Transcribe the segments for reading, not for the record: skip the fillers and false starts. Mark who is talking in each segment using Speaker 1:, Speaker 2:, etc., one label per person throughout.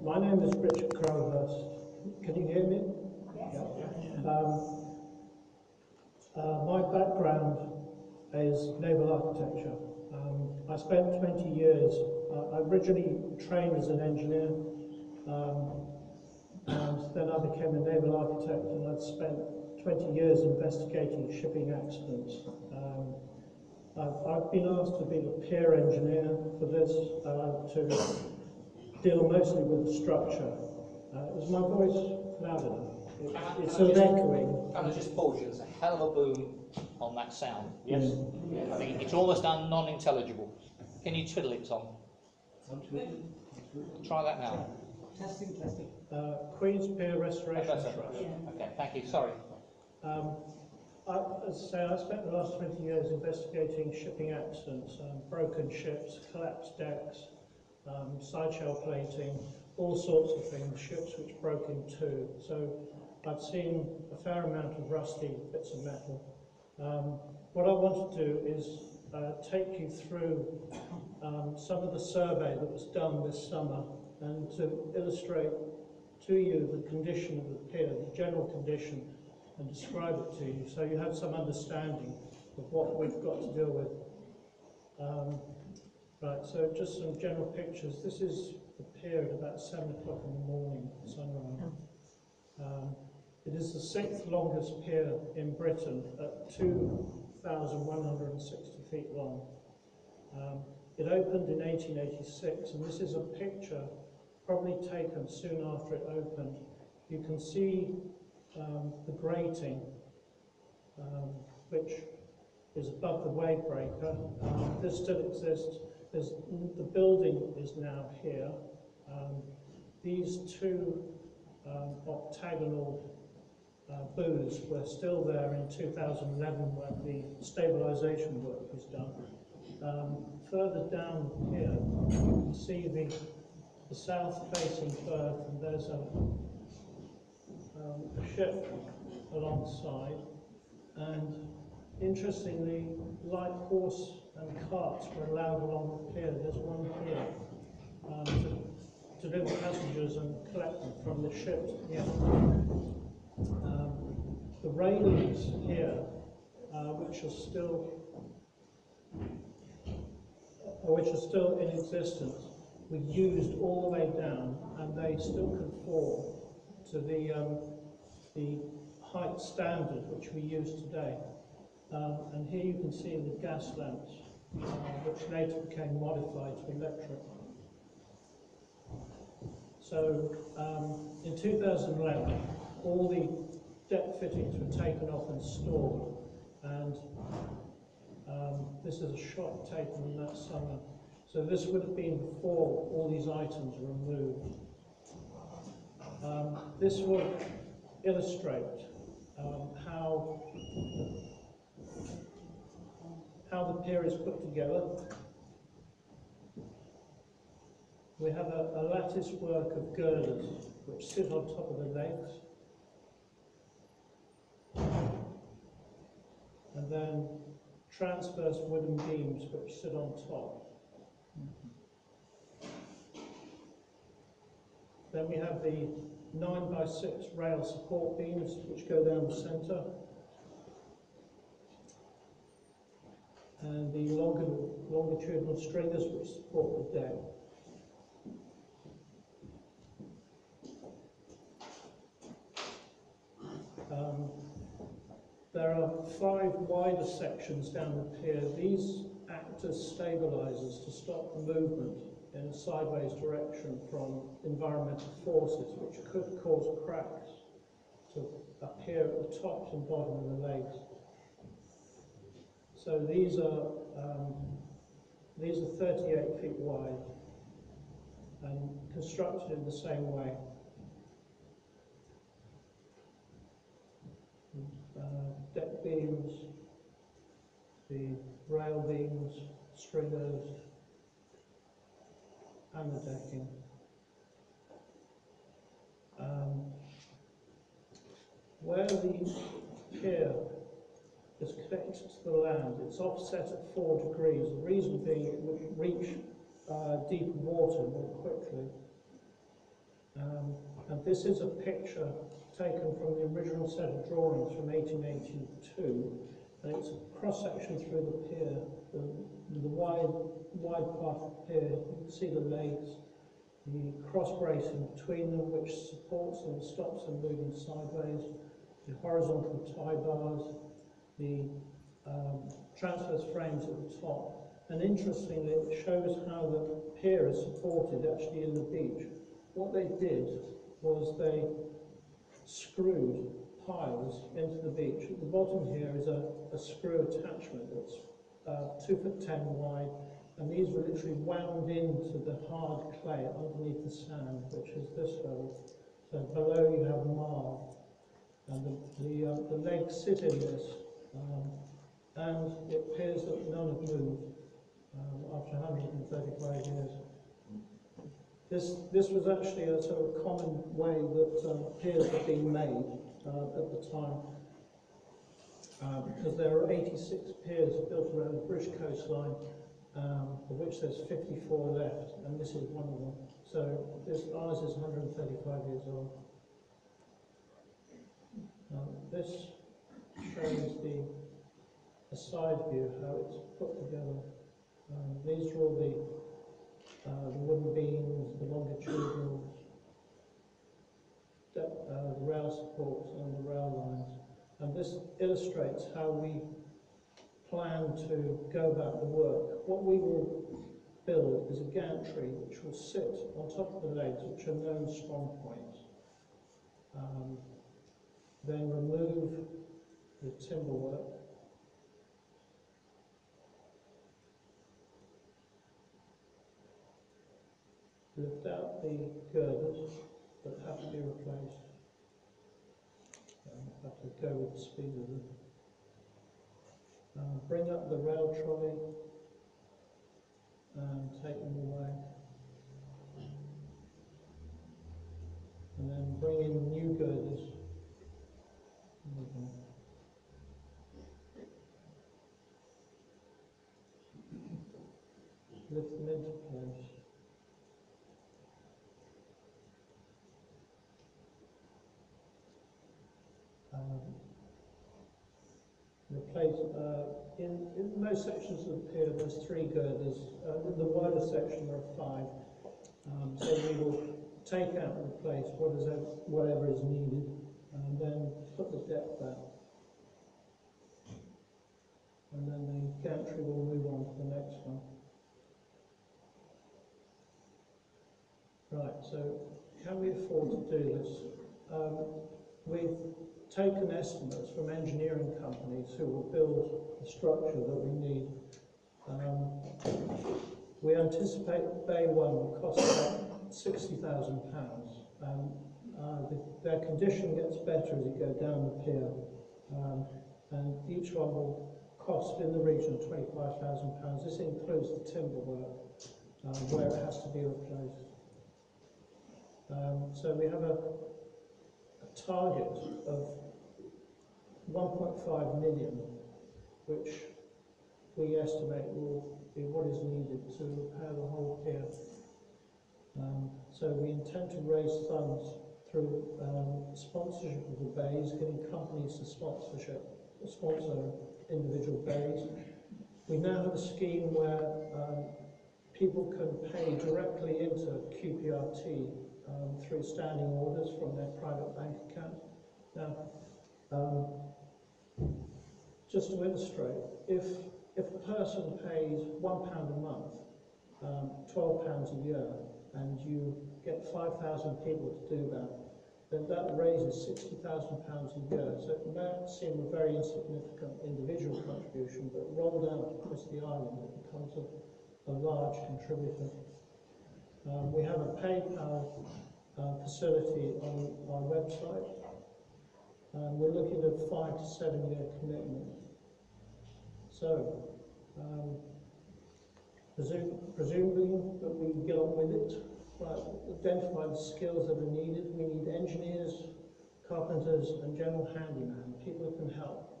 Speaker 1: My name is Richard Crowhurst. Can you hear me?
Speaker 2: Yes.
Speaker 1: My background is naval architecture. I spent 20 years, I originally trained as an engineer, and then I became a naval architect, and I've spent 20 years investigating shipping accidents. I've been asked to be the pier engineer for this, to deal mostly with the structure. Is my voice loud enough? It's sort of echoing.
Speaker 3: Can I just pause you? There's a hell of a boom on that sound. Yes? I think it's almost non-intelligible. Can you twiddle it, Tom? Try that now.
Speaker 2: Testing.
Speaker 1: Queens Pier Restoration
Speaker 3: That's better.
Speaker 1: Trust.
Speaker 3: Okay, thank you. Sorry.
Speaker 1: As I say, I spent the last 20 years investigating shipping accidents, broken ships, collapsed decks, sideshell plating, all sorts of things, ships which broke in two. So I've seen a fair amount of rusty bits of metal. What I want to do is take you through some of the survey that was done this summer and to illustrate to you the condition of the pier, the general condition, and describe it to you so you have some understanding of what we've got to deal with. Right, so just some general pictures. This is the pier at about 7 o'clock in the morning, sunrise. It is the 6th longest pier in Britain at 2,160 feet long. It opened in 1886, and this is a picture probably taken soon after it opened. You can see the grating, which is above the wave breaker. This still exists. The building is now here. These two octagonal booths were still there in 2011 when the stabilisation work was done. Further down here, you can see the south-facing berth, and there's a ship alongside. And interestingly, light horse and carts were allowed along the pier. There's one here to deliver passengers and collect them from the ship. The railings here, which are still in existence, were used all the way down, and they still conform to the height standard which we use today. And here you can see the gas lamps, which later became modified to electric. So in 2011, all the deck fittings were taken off and stored, and this is a shot taken in that summer. So this would have been before all these items were removed. This will illustrate how the pier is put together. We have a lattice work of girders which sit on top of the legs, and then transverse wooden beams which sit on top. Then we have the 9x6 rail support beams which go down the centre, and the longitudinal stringers which support the deck. There are 5 wider sections down the pier. These act as stabilisers to stop the movement in a sideways direction from environmental forces, which could cause cracks to appear at the tops and bottom of the legs. So these are 38 feet wide and constructed in the same way. Deck beams, the rail beams, stringers, and the decking. Where the pier is connected to the land, it's offset at 4 degrees. The reason being it would reach deeper water more quickly. And this is a picture taken from the original set of drawings from 1882, and it's a cross-section through the pier, the wide part of the pier. You can see the legs, the cross bracing between them, which supports them, stops them moving sideways, the horizontal tie bars, the transverse frames at the top. And interestingly, it shows how the pier is supported actually in the beach. What they did was they screwed piles into the beach. At the bottom here is a screw attachment that's 2'10" wide, and these were literally wound into the hard clay underneath the sand, which is this level. So below you have marl, and the legs sit in this, and it appears that none have moved after 135 years. This was actually a sort of common way that piers were being made at the time, because there are 86 piers built around the British coastline, of which there's 54 left, and this is one of them. So ours is 135 years old. This shows a side view, how it's put together. These are all the wooden beams, the longitudinals, the rail supports and the rail lines. And this illustrates how we plan to go about the work. What we will build is a gantry which will sit on top of the legs, which are known strong points. Then remove the timber work. Lift out the girders that have to be replaced. Have to go with the speed of them. Bring up the rail trolley and take them away. And then bring in new girders. Lift them into place. Replace, in most sections of the pier there's 3 girders. In the wider section there are 5. So we will take out and replace whatever is needed, and then put the deck back. And then the gantry will move on to the next one. Right, so can we afford to do this? We've taken estimates from engineering companies who will build the structure that we need. We anticipate Bay 1 will cost about £60,000, and their condition gets better as you go down the pier, and each one will cost in the region of £25,000. This includes the timber work, where it has to be replaced. So we have a target of 1.5 million, which we estimate will be what is needed to repair the whole pier. So we intend to raise funds through sponsorship of the bays, getting companies to sponsor individual bays. We now have a scheme where people can pay directly into QPRT through standing orders from their private bank account. Now, just to illustrate, if a person pays £1 a month, £12 a year, and you get 5,000 people to do that, then that raises £60,000 a year. So it may seem a very insignificant individual contribution, but rolled out across the island, it becomes a large contributor. We have a PayPal facility on our website. We're looking at a 5 to 7 year commitment. So, presumably that we get on with it, right, identify the skills that are needed. We need engineers, carpenters, and general handyman, people who can help,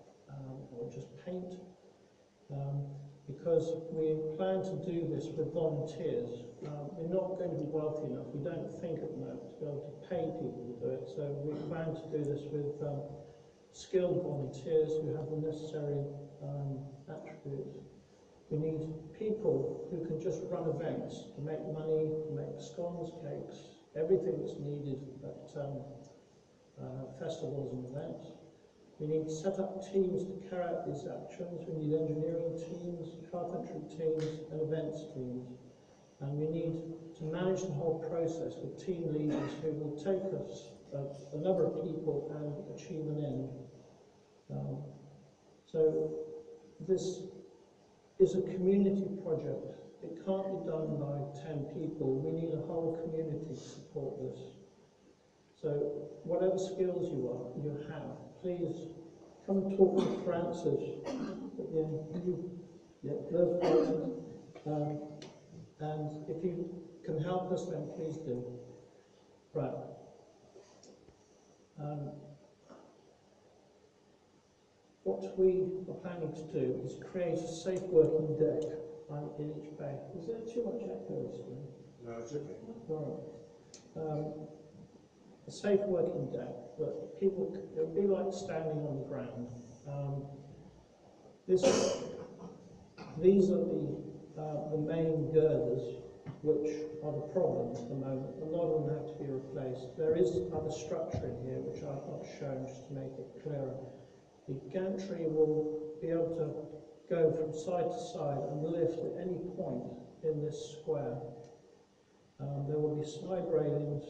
Speaker 1: or just paint. because we plan to do this with volunteers. We're not going to be wealthy enough, we don't think at the moment, to be able to pay people to do it, so we plan to do this with skilled volunteers who have the necessary attributes. We need people who can just run events, to make money, to make scones, cakes, everything that's needed at festivals and events. We need to set up teams to carry out these actions. We need engineering teams, carpentry teams, and events teams. And we need to manage the whole process with team leaders who will take us a number of people and achieve an end. So this is a community project. It can't be done by 10 people. We need a whole community to support this. So whatever skills you have, please come and talk to Francis at the end. Those Francis. And if you can help us, then please do. Right. What we are planning to do is create a safe working deck in each bay. Is there too much echo?
Speaker 2: No, it's okay.
Speaker 1: Right. A safe working deck that people, it would be like standing on the ground. These are the main girders, which are the problem at the moment. A lot of them have to be replaced. There is other structure in here which I've not shown just to make it clearer. The gantry will be able to go from side to side and lift at any point in this square. There will be side railings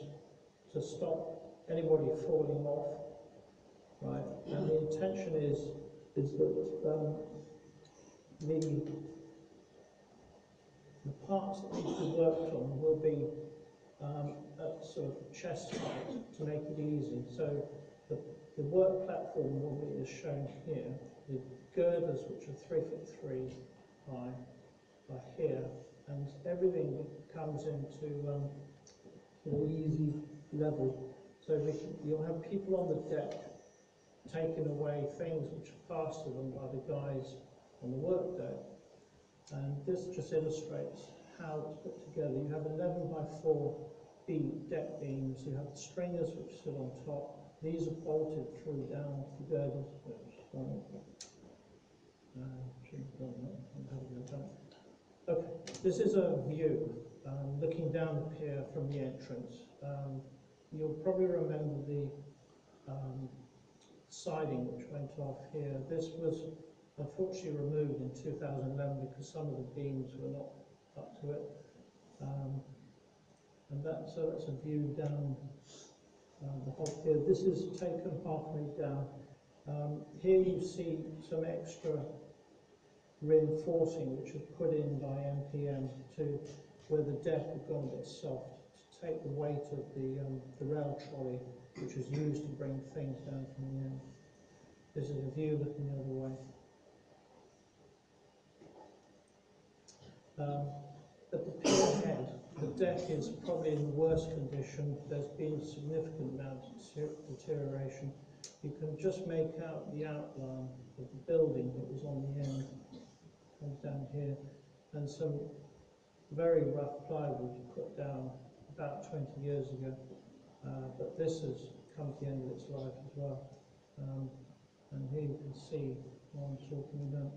Speaker 1: to stop anybody falling off, right? And the intention is that the parts that need to be worked on will be at sort of chest height to make it easy. So the work platform will be as shown here. The girders, which are 3'3" high, are here, and everything comes into an easy level. So you'll have people on the deck taking away things which are faster than by the guys on the work deck. And this just illustrates how it's put together. You have 11 by 4 deck beams. You have the stringers which sit on top. These are bolted through down the girders. Okay, this is a view looking down the pier from the entrance. You'll probably remember the siding which went off here. This was unfortunately removed in 2011 because some of the beams were not up to it. And that's a view down the whole pier. This is taken halfway down. Here you see some extra reinforcing which was put in by MPM to where the deck had gone a bit soft to take the weight of the rail trolley which was used to bring things down from the end. This is a view looking the other way. At the pier head, the deck is probably in the worst condition. There's been a significant amount of deterioration. You can just make out the outline of the building that was on the end. Comes down here, and some very rough plywood put down about 20 years ago. But this has come to the end of its life as well. And here you can see what I'm talking about.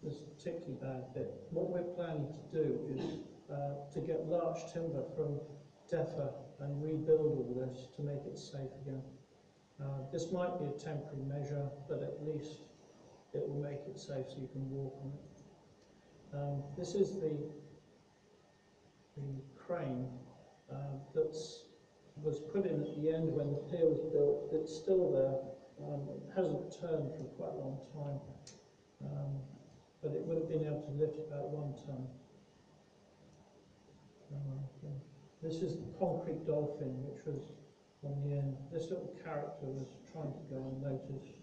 Speaker 1: This particularly bad bit. What we're planning to do is to get large timber from DEFA and rebuild all this to make it safe again. This might be a temporary measure, but at least it will make it safe so you can walk on it. This is the crane that was put in at the end when the pier was built. It's still there. It hasn't turned for quite a long time. But it would have been able to lift about 1 ton. This is the concrete dolphin, which was on the end. This little character was trying to go unnoticed.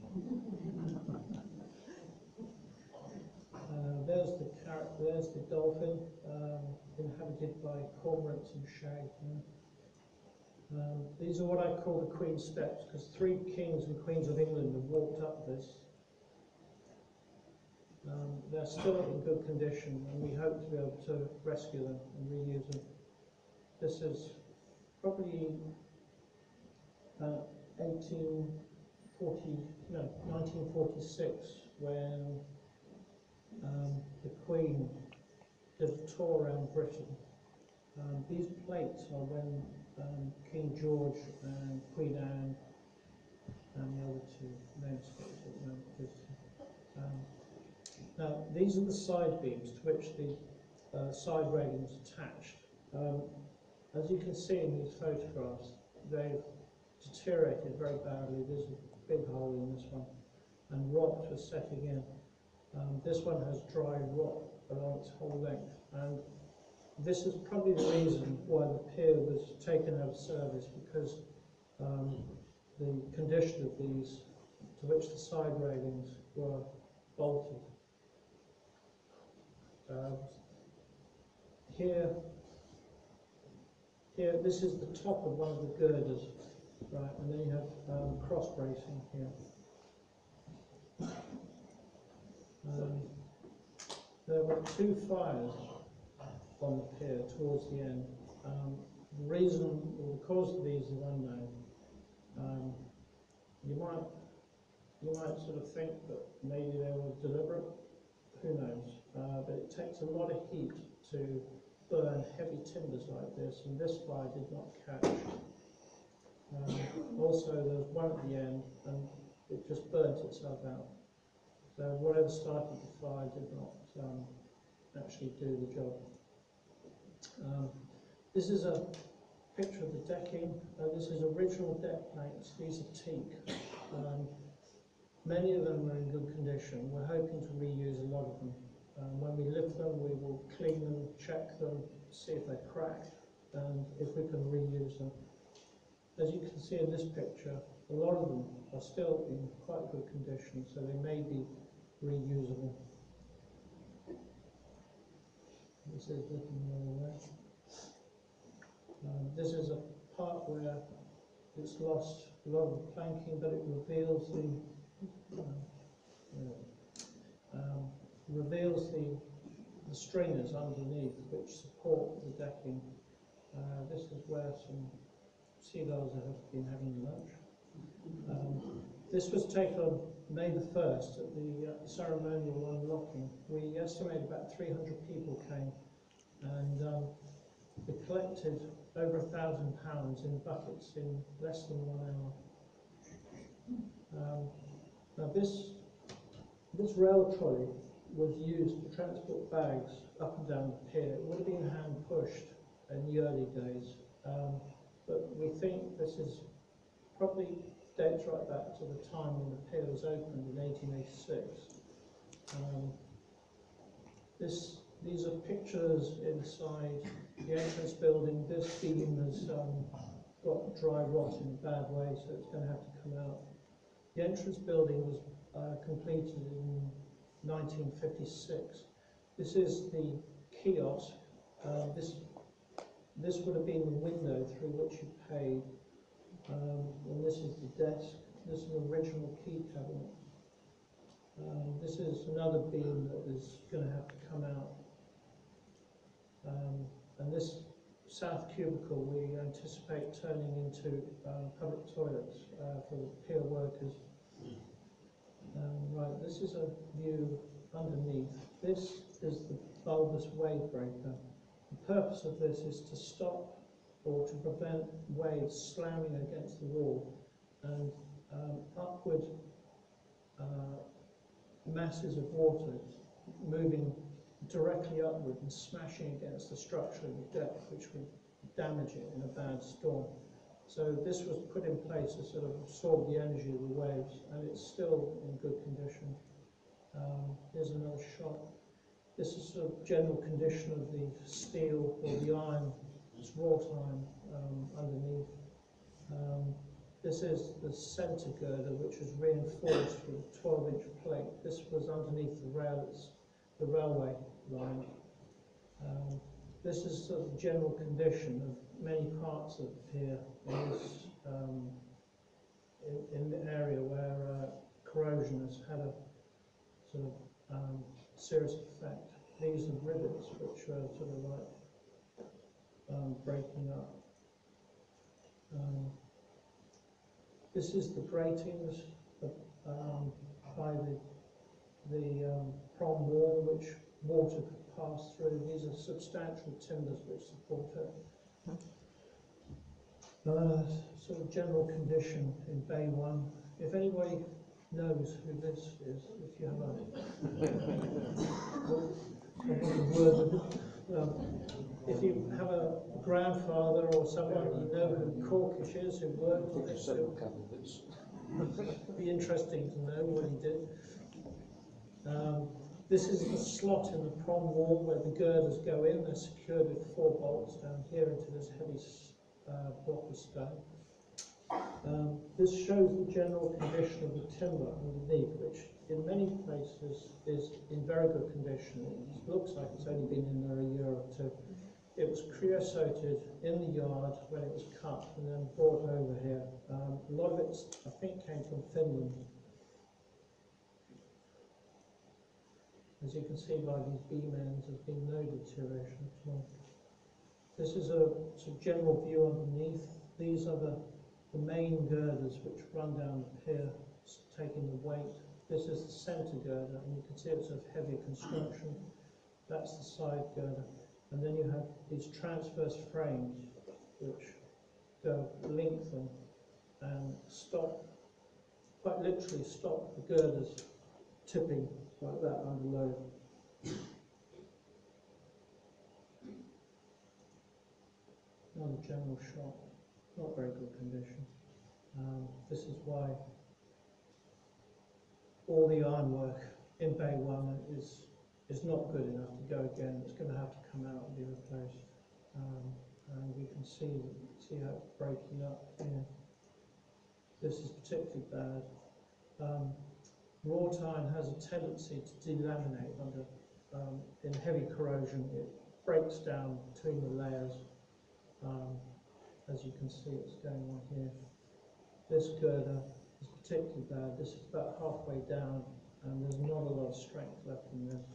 Speaker 1: There's the dolphin, inhabited by cormorants and shag. These are what I call the Queen's Steps, because 3 kings and queens of England have walked up this. They're still in good condition, and we hope to be able to rescue them and reuse them. This is probably 1946, when the Queen did a tour around Britain. These plates are when King George and Queen Anne and the other two names. Now, these are the side beams to which the side railing is attached. As you can see in these photographs, they've deteriorated very badly. There's a big hole in this one, and rot was setting in. This one has dry rot along its whole length, and this is probably the reason why the pier was taken out of service, because the condition of these, to which the side railings were bolted. Here, this is the top of one of the girders, right, and then you have cross bracing here. There were 2 fires on the pier towards the end. The reason or the cause of these is unknown. You might sort of think that maybe they were deliberate. Who knows? But it takes a lot of heat to burn heavy timbers like this, and this fire did not catch. Also, there was one at the end, and it just burnt itself out. So whatever started the fire did not actually do the job. This is a picture of the decking. This is original deck planks. These are teak. Many of them are in good condition. We're hoping to reuse a lot of them. When we lift them, we will clean them, check them, see if they're cracked, and if we can reuse them. As you can see in this picture, a lot of them are still in quite good condition, so they may be reusable. This is looking more away. This is a part where it's lost a lot of the planking, but it reveals the stringers underneath which support the decking. This is where some seagulls have been having lunch. This was taken on May the 1st at the ceremonial unlocking. We estimate about 300 people came, and we collected over £1,000 in buckets in less than 1 hour. Now this rail trolley was used to transport bags up and down the pier. It would have been hand pushed in the early days, but we think this is probably dates right back to the time when the pier was opened in 1886. These are pictures inside the entrance building. This beam has got dry rot in a bad way, so it's going to have to come out. The entrance building was completed in 1956. This is the kiosk. This would have been the window through which you paid. And this is the desk. This is an original key cabinet. This is another beam that is going to have to come out. And this south cubicle we anticipate turning into public toilets for the pier workers. Right, this is a view underneath. This is the bulbous wave breaker. The purpose of this is to stop or to prevent waves slamming against the wall and upward masses of water moving directly upward and smashing against the structure of the deck, which would damage it in a bad storm. So this was put in place to sort of absorb the energy of the waves, and it's still in good condition. Here's another shot. This is sort of general condition of the steel or the iron. It's wrought iron underneath. This is the centre girder, which is reinforced with a 12-inch plate. This was underneath the railway line. This is sort of the general condition of many parts of the pier in the area where corrosion has had a sort of serious effect. These are rivets which are sort of like breaking up. This is the gratings by the prom wall, which water could pass through. These are substantial timbers which support it. Sort of general condition in Bay 1. If anybody knows who this is, if you have if you have a grandfather or someone you know who Corkish is, who worked on this, it'd be interesting to know what he did. This is the slot in the prom wall where the girders go in. They're secured with 4 bolts down here into this heavy block of stone. This shows the general condition of the timber underneath, which in many places is in very good condition. It looks like it's only been in there a year or 2. It was creosoted in the yard when it was cut and then brought over here. A lot of it, I think, came from Finland. As you can see by these beam ends, there's been no deterioration at all. This is a sort of general view underneath. These are the main girders which run down the pier, taking the weight. This is the centre girder, and you can see it's of heavy construction. That's the side girder. And then you have these transverse frames which go lengthen and stop, quite literally stop the girders tipping like that under load. Another general shot, not very good condition. This is why all the ironwork in Bay 1 is not good enough to go again. It's going to have to come out and be replaced. And we can see how it's breaking up here. This is particularly bad. Wrought iron has a tendency to delaminate under in heavy corrosion. It breaks down between the layers. As you can see, it's going on here. This girder is particularly bad. This is about halfway down, and there's not a lot of strength left in this.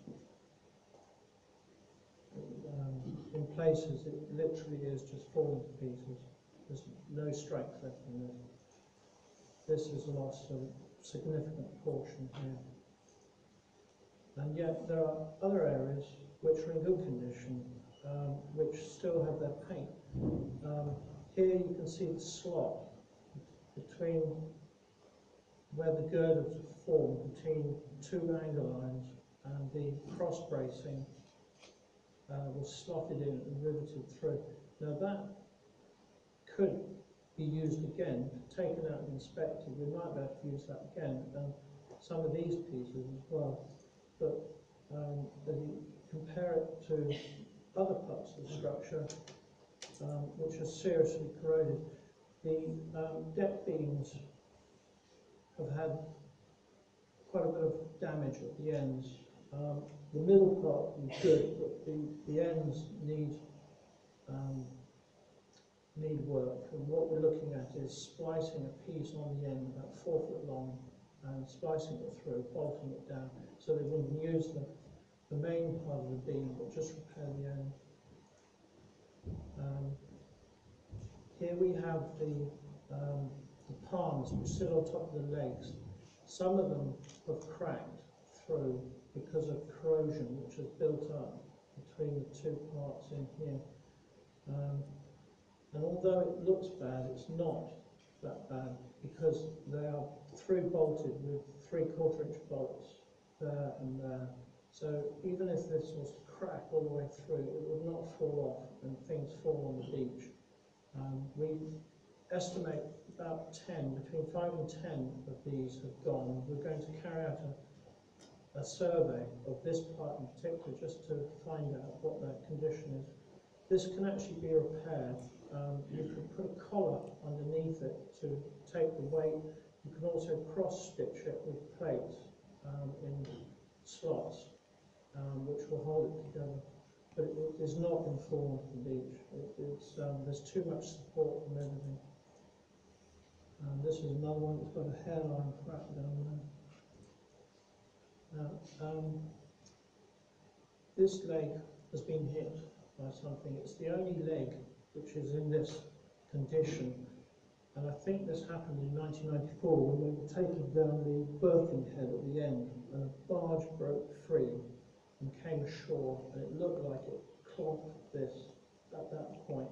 Speaker 1: In places, it literally is just falling to pieces. There's no strength left in this. This has lost a significant portion here. And yet there are other areas which are in good condition, which still have their paint. Here you can see the slot between where the girders are formed between 2 angle lines, and the cross bracing was slotted in and riveted through. Now that could be used again, taken out and inspected. We might be able to use that again, and some of these pieces as well. But as you compare it to other parts of the structure, which are seriously corroded, the deck beams have had quite a bit of damage at the ends. The middle part is good, but the ends need work. And what we're looking at is splicing a piece on the end about 4 foot long and splicing it through, bolting it down, so they wouldn't use the main part of the beam, but just repair the end. Here we have the palms which sit on top of the legs. Some of them have cracked through because of corrosion which has built up between the 2 parts in here. And although it looks bad, it's not that bad because they are through bolted with 3/4 inch bolts there and there. So even if this was to crack all the way through, it would not fall off and things fall on the beach. We estimate about 10, between 5 and 10 of these have gone. We're going to carry out a survey of this part in particular just to find out what their condition is. This can actually be repaired. You can put a collar underneath it to take the weight. You can also cross-stitch it with plates in slots, which will hold it together. But it is not in form of the beach. There's too much support from everything. This is another one that's got a hairline crack down there. Now, this leg has been hit by something. It's the only leg which is in this condition. And I think this happened in 1994 when they were taking down the berthing head at the end, and a barge broke free and came ashore, and it looked like it clonked this at that point.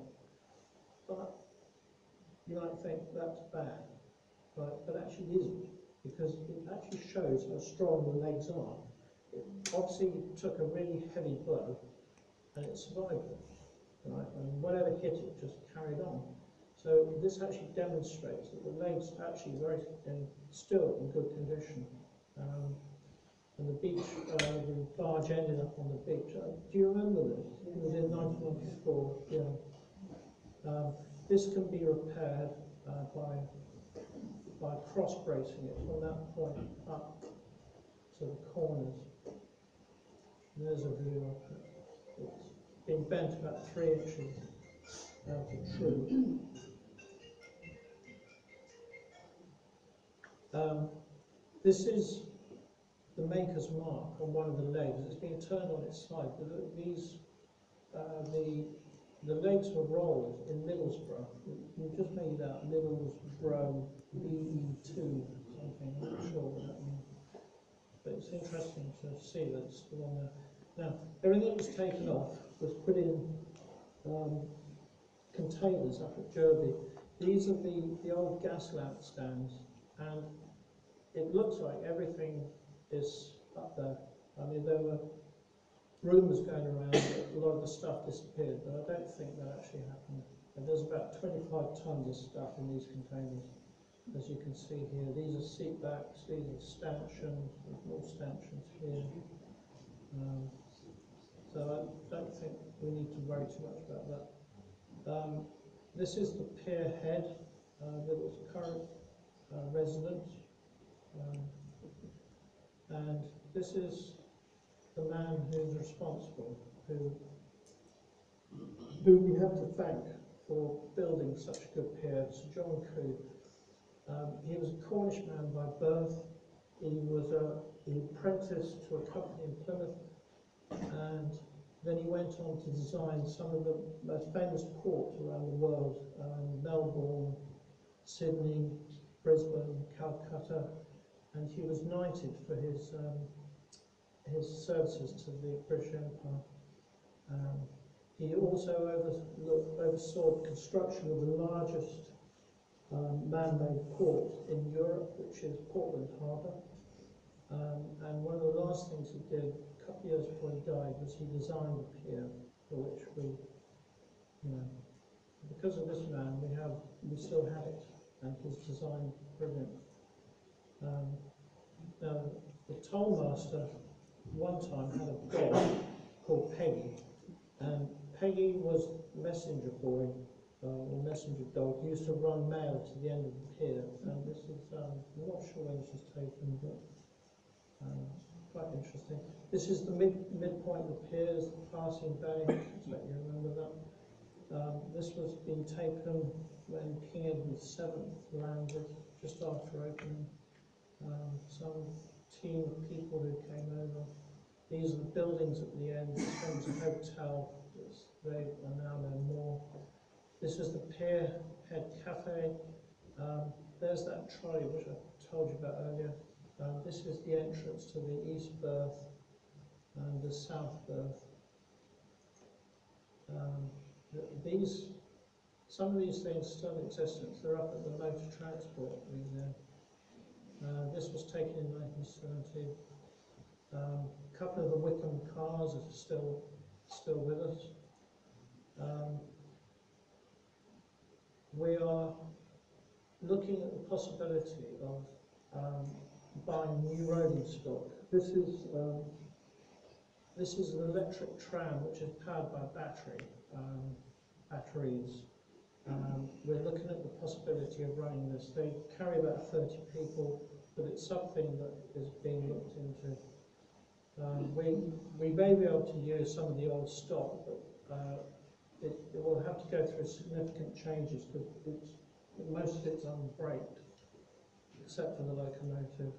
Speaker 1: But you might think that's bad, right? But actually it isn't, because it actually shows how strong the legs are. It obviously took a really heavy blow, and it survived it, right? And whatever hit it just carried on. So this actually demonstrates that the legs are actually still in good condition. And the beach, the barge ended up on the beach. Do you remember this? It was in 1994. Yeah. This can be repaired by cross bracing it from that point up to the corners. And there's a view of it. It's been bent about 3 inches out to true. This is the maker's mark on one of the legs. It's been turned on its side. The legs were rolled in Middlesbrough. You just made out Middlesbrough BE2 something. I'm not sure what that means. But it's interesting to see that it's still on there. Now, everything that was taken off was put in containers up at Derby. These are the old gas lamp stands, and it looks like everything is up there. I mean, there were rumours going around that a lot of the stuff disappeared, but I don't think that actually happened. And there's about 25 tonnes of stuff in these containers, as you can see here. These are seat backs, these are stanchions, there's more stanchions here. So I don't think we need to worry too much about that. This is the pier head with its current residents. And this is the man who's responsible, who we have to thank for building such a good pier, Sir John Coote. He was a Cornish man by birth. He was an apprentice to a company in Plymouth, and then he went on to design some of the most famous ports around the world: Melbourne, Sydney, Brisbane, Calcutta, and he was knighted for his services to the British Empire. He also oversaw the construction of the largest man-made port in Europe, which is Portland Harbour. And one of the last things he did a couple of years before he died was he designed the pier, for which because of this man, we still have it, and his design brilliant. Now, the tollmaster one time had a dog called Peggy, and Peggy was the messenger boy, or messenger dog. He used to run mail to the end of the pier, and this is, I'm not sure when this was taken, but quite interesting. This is the midpoint of the pier, is the passing bay. I expect you remember that. This was being taken when King Edward VII landed, just after opening. Some team of people who came over. These are the buildings at the end. This one's a hotel. They are now no more. This is the Pier Head Cafe. There's that trolley which I told you about earlier. This is the entrance to the East Berth and the South Berth. Some of these things still in existence. They're up at the Motor Transport Museum. This was taken in 1970. A couple of the Wickham cars are still with us. We are looking at the possibility of buying new rolling stock. This is an electric tram which is powered by batteries. We're looking at the possibility of running this. They carry about 30 people, but it's something that is being looked into. We may be able to use some of the old stock, but it will have to go through significant changes because most of it's unbraked, except for the locomotive.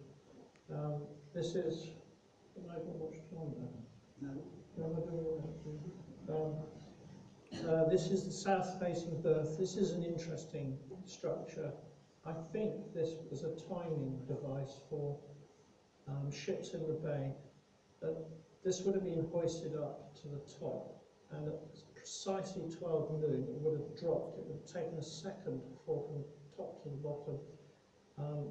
Speaker 1: This is, I don't know what's on there.
Speaker 2: No.
Speaker 1: This is the south-facing berth. This is an interesting structure. I think this was a timing device for ships in the bay. This would have been hoisted up to the top, and at precisely 12 noon it would have dropped. It would have taken a second to fall from the top to the bottom.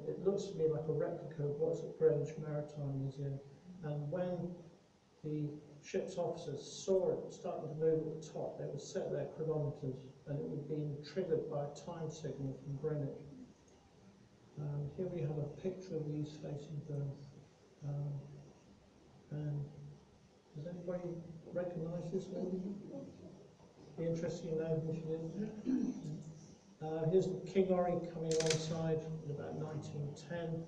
Speaker 1: It looks to me like a replica of what's at Greenwich Maritime Museum, and when the ship's officers saw it starting to move at the top, they would set their chronometers, and it would be triggered by a time signal from Greenwich. Here we have a picture of the east-facing berth. And does anybody recognise this lady? Be interesting to know who she is. Here's the King Orry coming alongside in about 1910.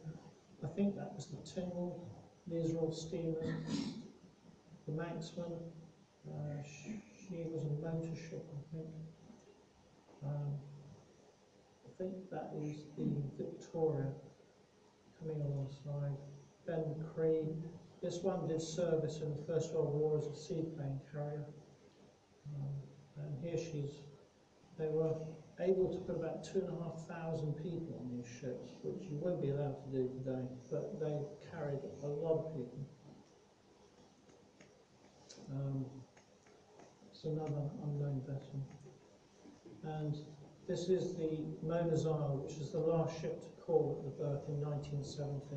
Speaker 1: I think that was the Tynwald. These are all steamers. The Manxman, she was a motor ship, I think that is the Victoria coming alongside. Ben Creed. This one did service in the First World War as a seaplane carrier. And here they were able to put about 2,500 people on these ships, which you wouldn't be allowed to do today, but they carried a lot of people. It's another unknown vessel. And this is the Mona's Isle, which is the last ship to call at the berth in 1970.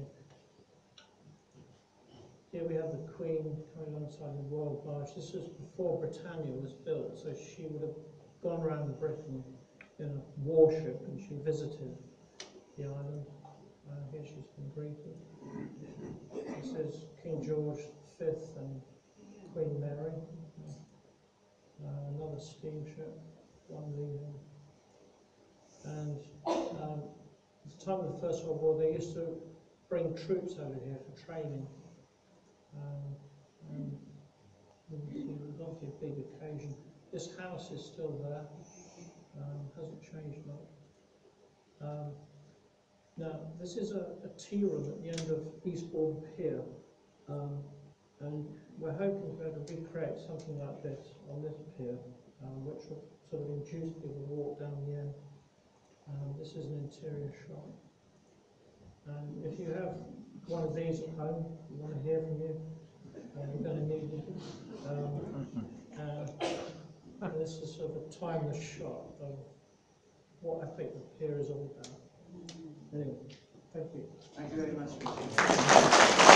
Speaker 1: Here we have the Queen coming alongside the Royal Barge. This was before Britannia was built, so she would have gone around Britain in a warship, and she visited the island. Here she's been greeted. This is King George V and Queen Mary. Another steamship, one leaving. And at the time of the First World War, they used to bring troops over here for training. And it was obviously a big occasion. This house is still there, hasn't changed much. Now, this is a tea room at the end of Eastbourne Pier, and we're hoping to be able to recreate something like this on this pier, which will sort of induce people to walk down the end. This is an interior shot. And if you have one of these at home, we want to hear from you. We're going to need it. And this is sort of a timeless shot of what I think the pier is all about. Anyway, thank you.
Speaker 2: Thank you very much, Richard.